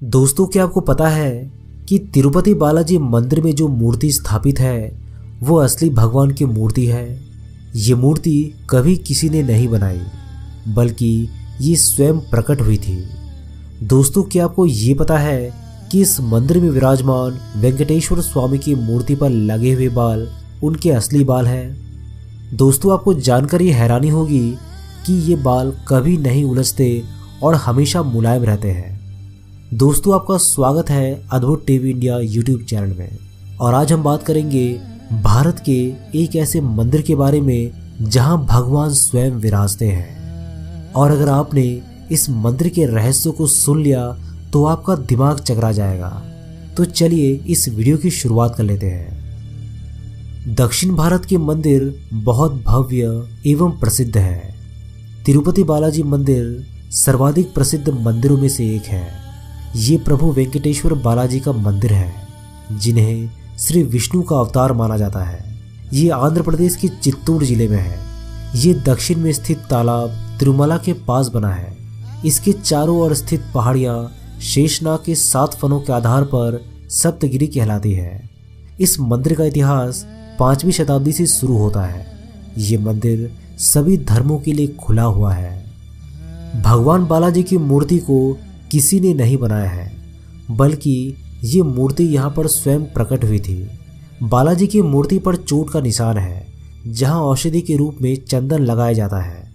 दोस्तों, क्या आपको पता है कि तिरुपति बालाजी मंदिर में जो मूर्ति स्थापित है वो असली भगवान की मूर्ति है। ये मूर्ति कभी किसी ने नहीं बनाई, बल्कि ये स्वयं प्रकट हुई थी। दोस्तों, क्या आपको ये पता है कि इस मंदिर में विराजमान वेंकटेश्वर स्वामी की मूर्ति पर लगे हुए बाल उनके असली बाल हैं। दोस्तों, आपको जानकर ये हैरानी होगी कि ये बाल कभी नहीं उलझते और हमेशा मुलायम रहते हैं। दोस्तों, आपका स्वागत है अद्भुत टीवी इंडिया यूट्यूब चैनल में। और आज हम बात करेंगे भारत के एक ऐसे मंदिर के बारे में जहां भगवान स्वयं विराजते हैं। और अगर आपने इस मंदिर के रहस्यों को सुन लिया तो आपका दिमाग चकरा जाएगा। तो चलिए इस वीडियो की शुरुआत कर लेते हैं। दक्षिण भारत के मंदिर बहुत भव्य एवं प्रसिद्ध है। तिरुपति बालाजी मंदिर सर्वाधिक प्रसिद्ध मंदिरों में से एक है। ये प्रभु वेंकटेश्वर बालाजी का मंदिर है, जिन्हें श्री विष्णु का अवतार माना जाता है। ये आंध्र प्रदेश के चित्तूर जिले में है। ये दक्षिण में स्थित तालाब तिरुमला के पास बना है। इसके चारों ओर स्थित पहाड़ियां शेषनाग के 7 फनों के आधार पर सप्तगिरी कहलाती है। इस मंदिर का इतिहास 5वीं शताब्दी से शुरू होता है। ये मंदिर सभी धर्मों के लिए खुला हुआ है। भगवान बालाजी की मूर्ति को किसी ने नहीं बनाया है, बल्कि ये मूर्ति यहाँ पर स्वयं प्रकट हुई थी। बालाजी की मूर्ति पर चोट का निशान है, जहाँ औषधि के रूप में चंदन लगाया जाता है।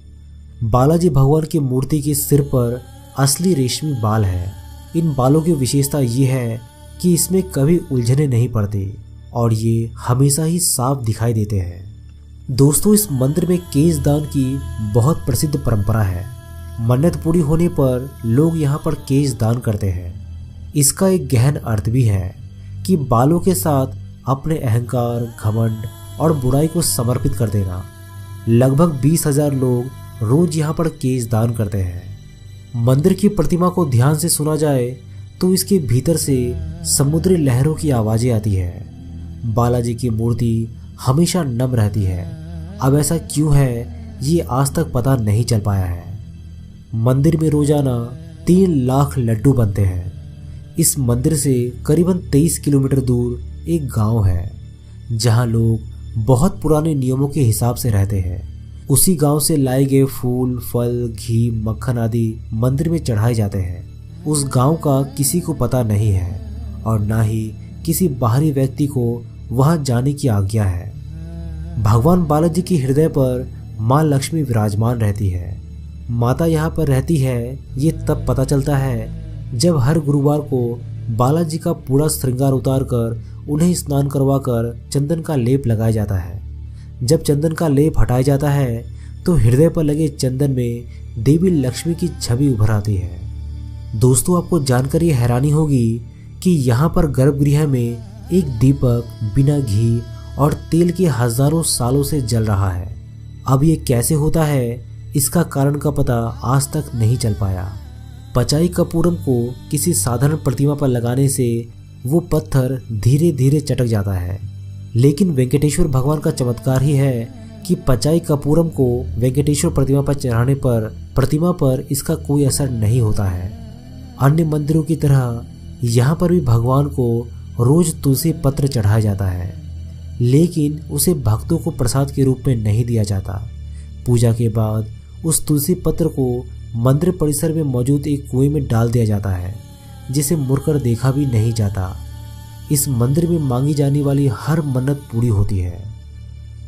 बालाजी भगवान की मूर्ति के सिर पर असली रेशमी बाल है। इन बालों की विशेषता ये है कि इसमें कभी उलझने नहीं पड़ती और ये हमेशा ही साफ दिखाई देते हैं। दोस्तों, इस मंदिर में केश दान की बहुत प्रसिद्ध परंपरा है। मन्नत पूरी होने पर लोग यहाँ पर केश दान करते हैं। इसका एक गहन अर्थ भी है कि बालों के साथ अपने अहंकार, घमंड और बुराई को समर्पित कर देना। लगभग 20,000 लोग रोज यहाँ पर केश दान करते हैं। मंदिर की प्रतिमा को ध्यान से सुना जाए तो इसके भीतर से समुद्री लहरों की आवाजें आती है। बालाजी की मूर्ति हमेशा नम रहती है। अब ऐसा क्यों है, ये आज तक पता नहीं चल पाया है। मंदिर में रोजाना 3 लाख लड्डू बनते हैं। इस मंदिर से करीबन 23 किलोमीटर दूर एक गांव है, जहां लोग बहुत पुराने नियमों के हिसाब से रहते हैं। उसी गांव से लाए गए फूल, फल, घी, मक्खन आदि मंदिर में चढ़ाए जाते हैं। उस गांव का किसी को पता नहीं है और ना ही किसी बाहरी व्यक्ति को वहां जाने की आज्ञा है। भगवान बालाजी की हृदय पर माँ लक्ष्मी विराजमान रहती है। माता यहाँ पर रहती है ये तब पता चलता है जब हर गुरुवार को बालाजी का पूरा श्रृंगार उतार कर उन्हें स्नान करवाकर चंदन का लेप लगाया जाता है। जब चंदन का लेप हटाया जाता है तो हृदय पर लगे चंदन में देवी लक्ष्मी की छवि उभर आती है। दोस्तों, आपको जानकर ये हैरानी होगी कि यहाँ पर गर्भगृह में एक दीपक बिना घी और तेल के हजारों सालों से जल रहा है। अब ये कैसे होता है, इसका कारण का पता आज तक नहीं चल पाया। पचाई कपूरम को किसी साधारण प्रतिमा पर लगाने से वो पत्थर धीरे धीरे चटक जाता है, लेकिन वेंकटेश्वर भगवान का चमत्कार ही है कि पचाई कपूरम को वेंकटेश्वर प्रतिमा पर चढ़ाने पर प्रतिमा पर इसका कोई असर नहीं होता है। अन्य मंदिरों की तरह यहाँ पर भी भगवान को रोज तुलसी पत्र चढ़ाया जाता है, लेकिन उसे भक्तों को प्रसाद के रूप में नहीं दिया जाता। पूजा के बाद उस तुलसी पत्र को मंदिर परिसर में मौजूद एक कुएं में डाल दिया जाता है, जिसे मुड़कर देखा भी नहीं जाता। इस मंदिर में मांगी जाने वाली हर मन्नत पूरी होती है।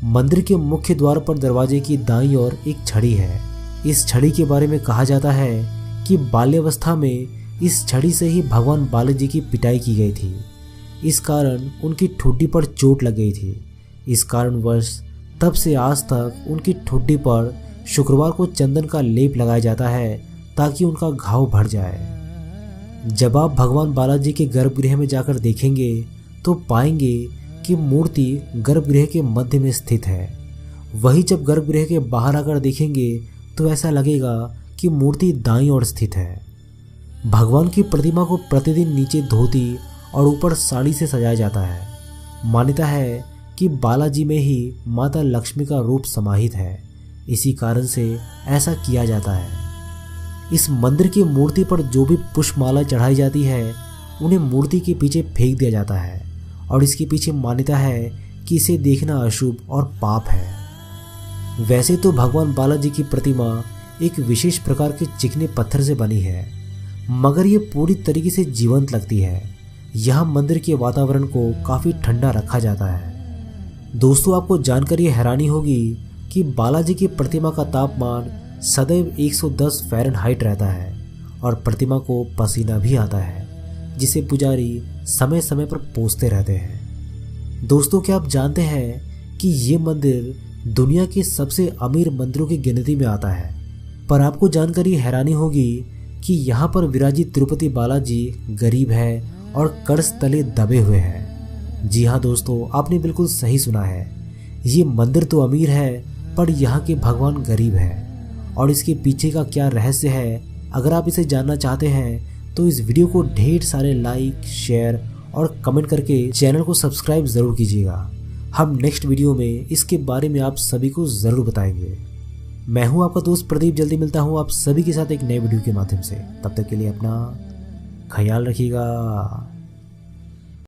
मंदिर के मुख्य द्वार पर दरवाजे की दाईं ओर एक छड़ी है। इस छड़ी के बारे में कहा जाता है कि बाल्यावस्था में इस छड़ी से ही भगवान बालाजी की पिटाई की गई थी। इस कारण उनकी ठुड्डी पर चोट लग गई थी। इस कारणवश तब से आज तक उनकी ठुड्डी पर शुक्रवार को चंदन का लेप लगाया जाता है, ताकि उनका घाव भर जाए। जब आप भगवान बालाजी के गर्भगृह में जाकर देखेंगे तो पाएंगे कि मूर्ति गर्भगृह के मध्य में स्थित है। वहीं जब गर्भगृह के बाहर आकर देखेंगे तो ऐसा लगेगा कि मूर्ति दाईं ओर स्थित है। भगवान की प्रतिमा को प्रतिदिन नीचे धोती और ऊपर साड़ी से सजाया जाता है। मान्यता है कि बालाजी में ही माता लक्ष्मी का रूप समाहित है। इसी कारण से ऐसा किया जाता है। इस मंदिर की मूर्ति पर जो भी पुष्पमाला चढ़ाई जाती है उन्हें मूर्ति के पीछे फेंक दिया जाता है और इसके पीछे मान्यता है कि इसे देखना अशुभ और पाप है। वैसे तो भगवान बालाजी की प्रतिमा एक विशेष प्रकार के चिकने पत्थर से बनी है, मगर ये पूरी तरीके से जीवंत लगती है। यहाँ मंदिर के वातावरण को काफ़ी ठंडा रखा जाता है। दोस्तों, आपको जानकर ये हैरानी होगी कि बालाजी की प्रतिमा का तापमान सदैव 110 फ़ारेनहाइट रहता है और प्रतिमा को पसीना भी आता है, जिसे पुजारी समय समय पर पोंछते रहते हैं। दोस्तों, क्या आप जानते हैं कि ये मंदिर दुनिया के सबसे अमीर मंदिरों की गिनती में आता है। पर आपको जानकर ये हैरानी होगी कि यहाँ पर विराजित तिरुपति बालाजी गरीब है और कर्ज तले दबे हुए हैं। जी हाँ दोस्तों, आपने बिल्कुल सही सुना है। ये मंदिर तो अमीर है पर यहाँ के भगवान गरीब है। और इसके पीछे का क्या रहस्य है, अगर आप इसे जानना चाहते हैं तो इस वीडियो को ढेर सारे लाइक, शेयर और कमेंट करके चैनल को सब्सक्राइब ज़रूर कीजिएगा। हम नेक्स्ट वीडियो में इसके बारे में आप सभी को ज़रूर बताएंगे। मैं हूं आपका दोस्त प्रदीप। जल्दी मिलता हूं आप सभी के साथ एक नए वीडियो के माध्यम से। तब तक के लिए अपना ख्याल रखिएगा।